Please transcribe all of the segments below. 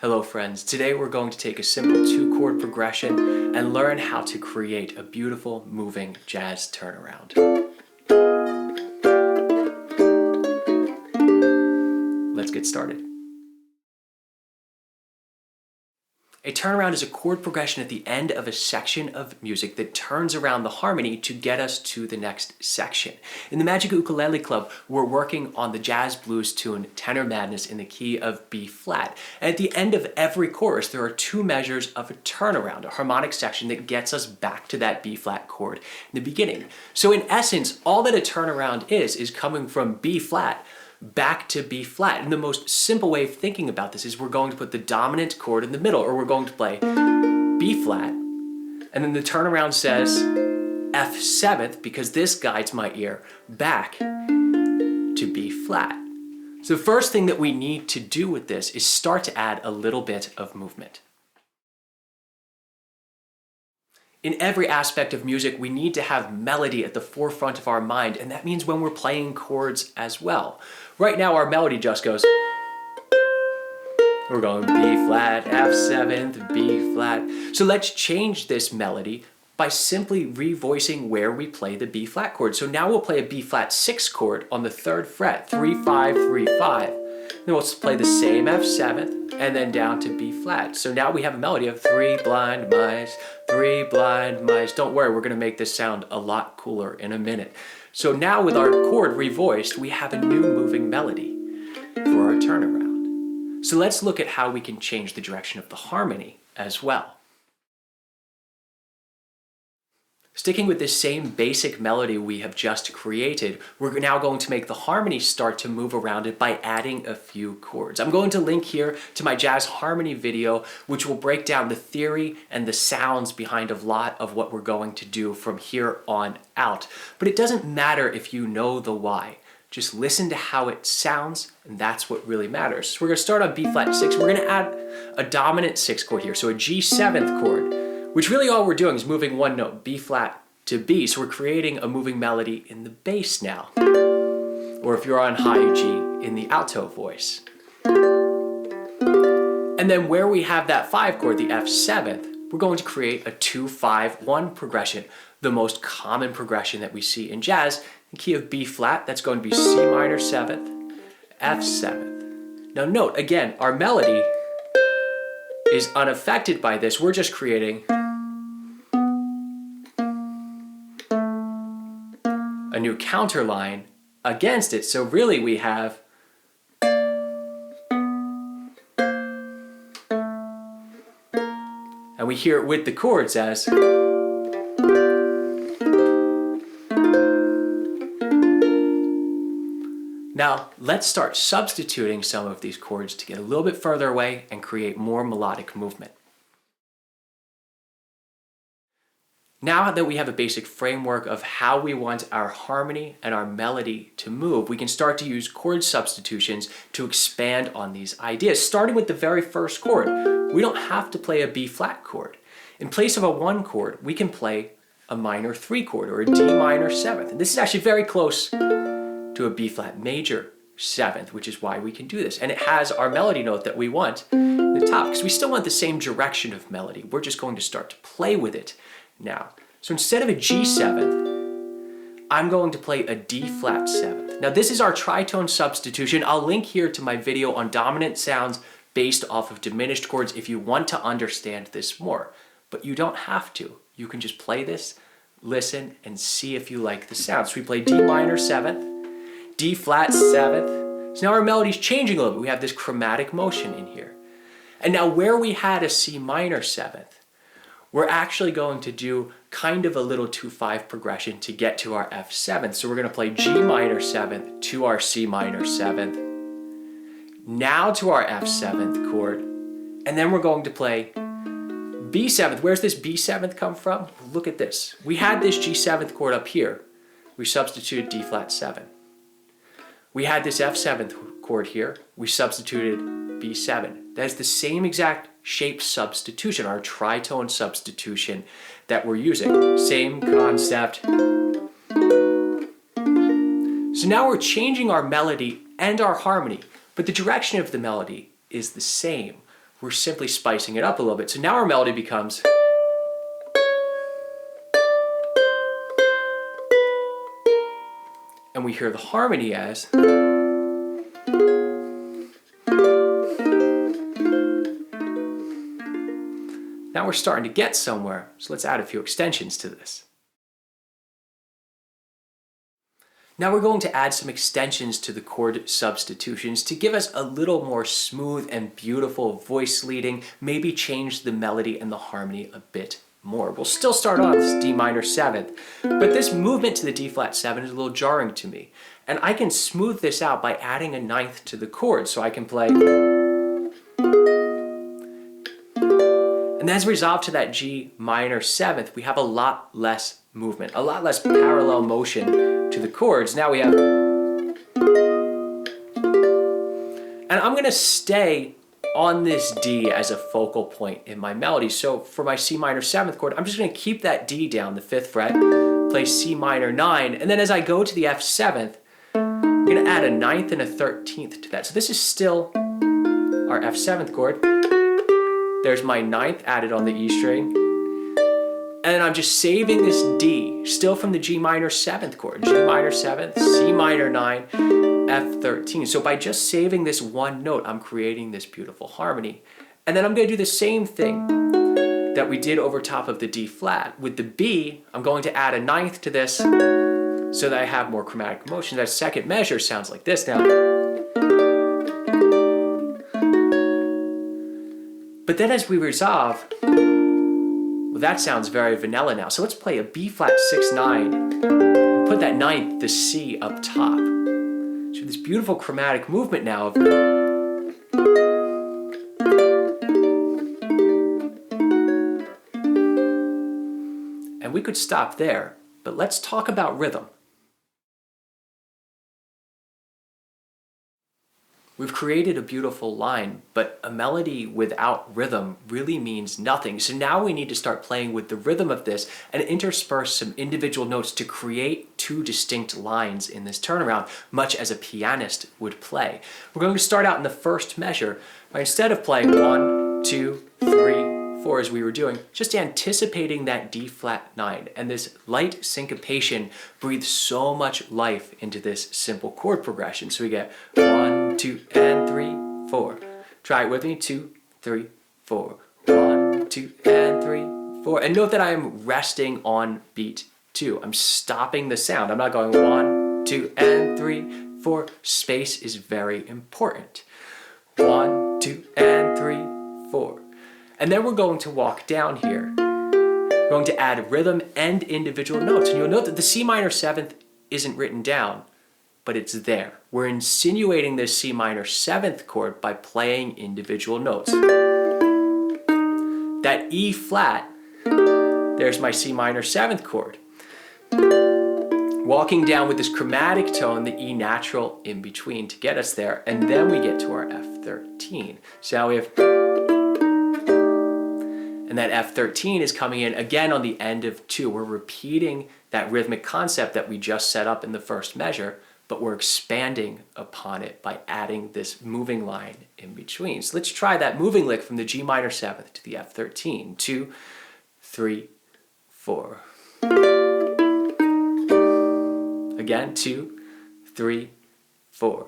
Hello friends, today we're going to take a simple 2-chord progression and learn how to create a beautiful moving jazz turnaround. Let's get started. A turnaround is a chord progression at the end of a section of music that turns around the harmony to get us to the next section. In the Magic Ukulele Club, we're working on the jazz blues tune Tenor Madness in the key of B flat. And at the end of every chorus, there are 2 measures of a turnaround, a harmonic section that gets us back to that B flat chord in the beginning. So in essence, all that a turnaround is coming from B flat back to B flat. And the most simple way of thinking about this is we're going to put the dominant chord in the middle, or we're going to play B flat, and then the turnaround says F seventh, because this guides my ear back to B flat. So the first thing that we need to do with this is start to add a little bit of movement. In every aspect of music, we need to have melody at the forefront of our mind, and that means when we're playing chords as well. Right now, our melody just goes. We're going B flat, F seventh, B flat. So let's change this melody by simply revoicing where we play the B flat chord. So now we'll play a B flat 6 chord on the 3rd fret, 3, 5, 3, 5. Then we'll play the same F seventh and then down to B flat. So now we have a melody of 3 blind mice, 3 blind mice. Don't worry, we're gonna make this sound a lot cooler in a minute. So now with our chord revoiced, we have a new moving melody for our turnaround. So let's look at how we can change the direction of the harmony as well. Sticking with this same basic melody we have just created, we're now going to make the harmony start to move around it by adding a few chords. I'm going to link here to my jazz harmony video, which will break down the theory and the sounds behind a lot of what we're going to do from here on out. But it doesn't matter if you know the why. Just listen to how it sounds, and that's what really matters. So we're going to start on B flat 6. We're going to add a dominant 6 chord here, so a G 7th chord, which really all we're doing is moving one note, B flat to B. So we're creating a moving melody in the bass now. Or if you're on high G, in the alto voice. And then where we have that 5 chord, the F 7th, we're going to create a 2-5-1 progression, the most common progression that we see in jazz. In key of B flat, that's going to be C minor 7th, F 7th. Now note, again, our melody is unaffected by this. We're just creating a new counter line against it. So really we have and we hear it with the chords as Now, let's start substituting some of these chords to get a little bit further away and create more melodic movement. Now that we have a basic framework of how we want our harmony and our melody to move, we can start to use chord substitutions to expand on these ideas. Starting with the very first chord, we don't have to play a B flat chord. In place of a 1 chord, we can play a minor 3 chord or a D minor 7th. And this is actually very close to a B flat major 7th, which is why we can do this. And it has our melody note that we want in the top, because we still want the same direction of melody. We're just going to start to play with it now. So instead of a G 7th, I'm going to play a D flat 7th. Now this is our tritone substitution. I'll link here to my video on dominant sounds based off of diminished chords if you want to understand this more. But you don't have to. You can just play this, listen, and see if you like the sound. So we play D minor 7th, D flat 7th. So now our melody's changing a little bit. We have this chromatic motion in here. And now where we had a C minor 7th, we're actually going to do kind of a little 2-5 progression to get to our F 7th. So we're going to play G minor 7th to our C minor 7th, now to our F 7th chord, and then we're going to play B 7th. Where's this B 7th come from? Look at this. We had this G 7th chord up here. We substituted D flat 7. We had this F 7th chord here. We substituted B 7. That is the same exact shape substitution, our tritone substitution that we're using. Same concept. So now we're changing our melody and our harmony, but the direction of the melody is the same. we're simply spicing it up a little bit. So now our melody becomes, and we hear the harmony as, now we're starting to get somewhere. So let's add a few extensions to this. Now we're going to add some extensions to the chord substitutions to give us a little more smooth and beautiful voice leading, maybe change the melody and the harmony a bit more. We'll still start off this D minor 7th, but this movement to the D flat 7 is a little jarring to me. And I can smooth this out by adding a 9th to the chord, so I can play. And as we resolve to that G minor 7th, we have a lot less movement, a lot less parallel motion to the chords. Now we have, and I'm going to stay on this D as a focal point in my melody. So for my C minor 7th chord, I'm just going to keep that D down, the 5th fret, play C minor 9, and then as I go to the F 7th, I'm going to add a 9th and a 13th to that. So this is still our F 7th chord. There's my 9th added on the E string. And then I'm just saving this D, still from the G minor 7th chord. G minor 7th, C minor 9, F 13. So by just saving this one note, I'm creating this beautiful harmony. And then I'm going to do the same thing that we did over top of the D flat. With the B, I'm going to add a 9th to this so that I have more chromatic motion. That second measure sounds like this now. But then as we resolve, well, that sounds very vanilla now. So let's play a B flat 6-9 and put that 9th, the C, up top. So this beautiful chromatic movement now of, and we could stop there, but let's talk about rhythm. We've created a beautiful line, but a melody without rhythm really means nothing. So now we need to start playing with the rhythm of this and intersperse some individual notes to create two distinct lines in this turnaround, much as a pianist would play. We're going to start out in the first measure by, instead of playing 1, 2, 3, 4 as we were doing, just anticipating that D flat 9. And this light syncopation breathes so much life into this simple chord progression. So we get 1, 2, and 3, 4. Try it with me. 2, 3, 4. 1, 2, and 3, 4. And note that I am resting on beat 2. I'm stopping the sound. I'm not going 1, 2, and 3, 4. Space is very important. 1, 2, and 3, 4. And then we're going to walk down here. We're going to add rhythm and individual notes. And you'll note that the C minor 7th isn't written down, but it's there. We're insinuating this C minor 7th chord by playing individual notes. That E flat, there's my C minor 7th chord. Walking down with this chromatic tone, the E natural in between to get us there, and then we get to our F13. So now we have, and that F13 is coming in again on the end of 2. We're repeating that rhythmic concept that we just set up in the first measure, but we're expanding upon it by adding this moving line in between. So let's try that moving lick from the G minor 7th to the F13. 2, 3, 4. Again, 2, 3, 4.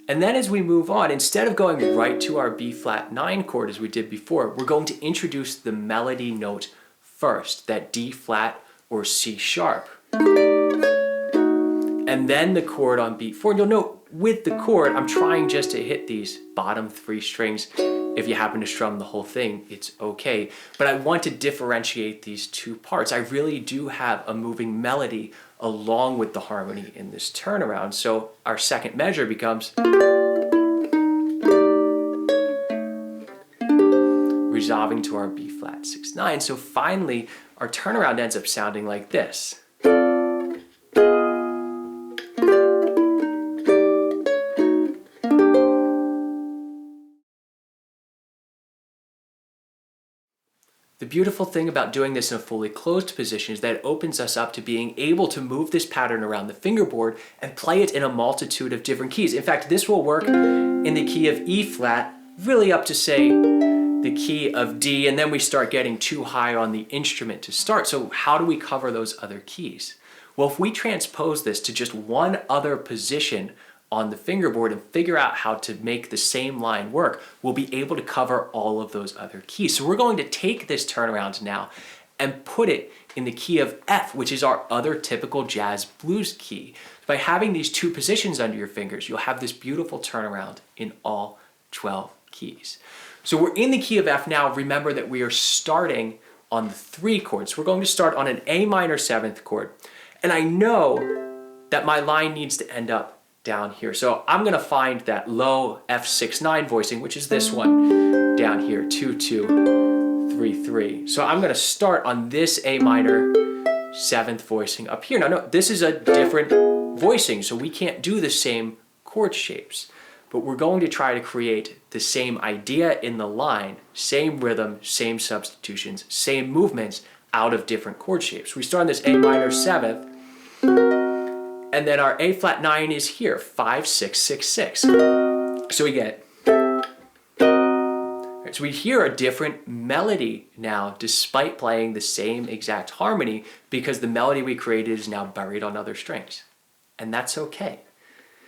And then as we move on, instead of going right to our B flat 9 chord as we did before, we're going to introduce the melody note first, that D flat or C sharp. And then the chord on beat 4. And you'll note with the chord, I'm trying just to hit these bottom 3 strings. If you happen to strum the whole thing, it's okay. But I want to differentiate these two parts. I really do have a moving melody along with the harmony in this turnaround. So our second measure becomes resolving to our B flat 6-9. So finally, our turnaround ends up sounding like this. The beautiful thing about doing this in a fully closed position is that it opens us up to being able to move this pattern around the fingerboard and play it in a multitude of different keys. In fact, this will work in the key of E flat, really up to say the key of D, and then we start getting too high on the instrument to start. So how do we cover those other keys? Well, if we transpose this to just one other position on the fingerboard and figure out how to make the same line work, we'll be able to cover all of those other keys. So we're going to take this turnaround now and put it in the key of F, which is our other typical jazz blues key. By having these two positions under your fingers, you'll have this beautiful turnaround in all 12 keys. So we're in the key of F now. Remember that we are starting on the 3 chords. We're going to start on an A minor 7th chord. And I know that my line needs to end up down here. So I'm going to find that low F6-9 voicing, which is this one down here, 2-2, 3-3. So I'm going to start on this A minor 7th voicing up here. Now, no, this is a different voicing, so we can't do the same chord shapes, but we're going to try to create the same idea in the line, same rhythm, same substitutions, same movements out of different chord shapes. We start on this A minor 7th, and then our A flat 9 is here, 5, 6, 6, 6. So we get, so we hear a different melody now despite playing the same exact harmony, because the melody we created is now buried on other strings. And that's okay,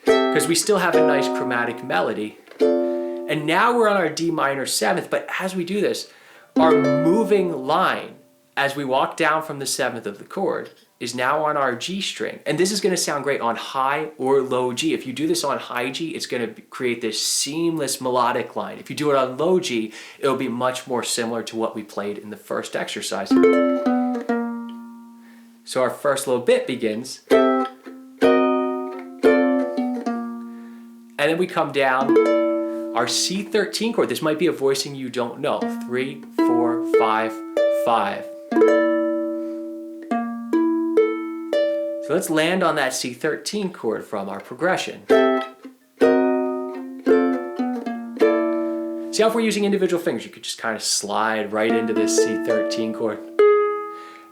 because we still have a nice chromatic melody. And now we're on our D minor 7th, but as we do this, our moving line as we walk down from the 7th of the chord is now on our G string. And this is going to sound great on high or low G. If you do this on high G, it's going to create this seamless melodic line. If you do it on low G, it'll be much more similar to what we played in the first exercise. So our first little bit begins. And then we come down our C13 chord. This might be a voicing you don't know. 3, 4, 5, 5. So let's land on that C13 chord from our progression. See how if we're using individual fingers, you could just kind of slide right into this C13 chord.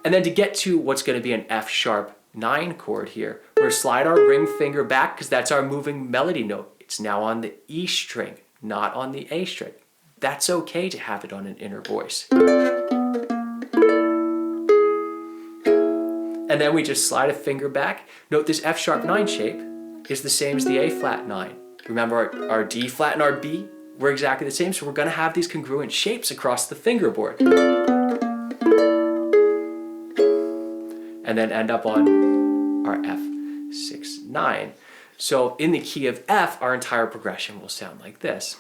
And then to get to what's going to be an F sharp 9 chord here, we're going to slide our ring finger back because that's our moving melody note. It's now on the E string, not on the A string. That's okay to have it on an inner voice. And then we just slide a finger back. Note this F sharp 9 shape is the same as the A flat 9. Remember our D flat and our B were exactly the same, so we're going to have these congruent shapes across the fingerboard. And then end up on our F6-9. So in the key of F, our entire progression will sound like this.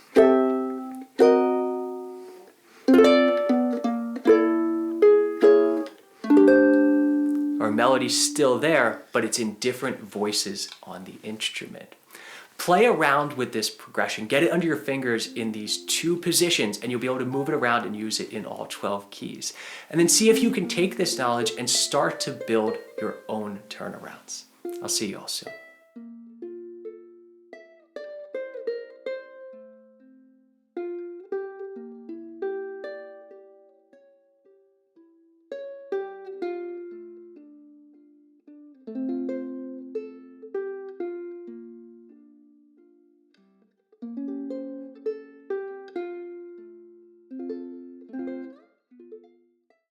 Our melody's still there, but it's in different voices on the instrument. Play around with this progression. Get it under your fingers in these 2 positions, and you'll be able to move it around and use it in all 12 keys. And then see if you can take this knowledge and start to build your own turnarounds. I'll see you all soon.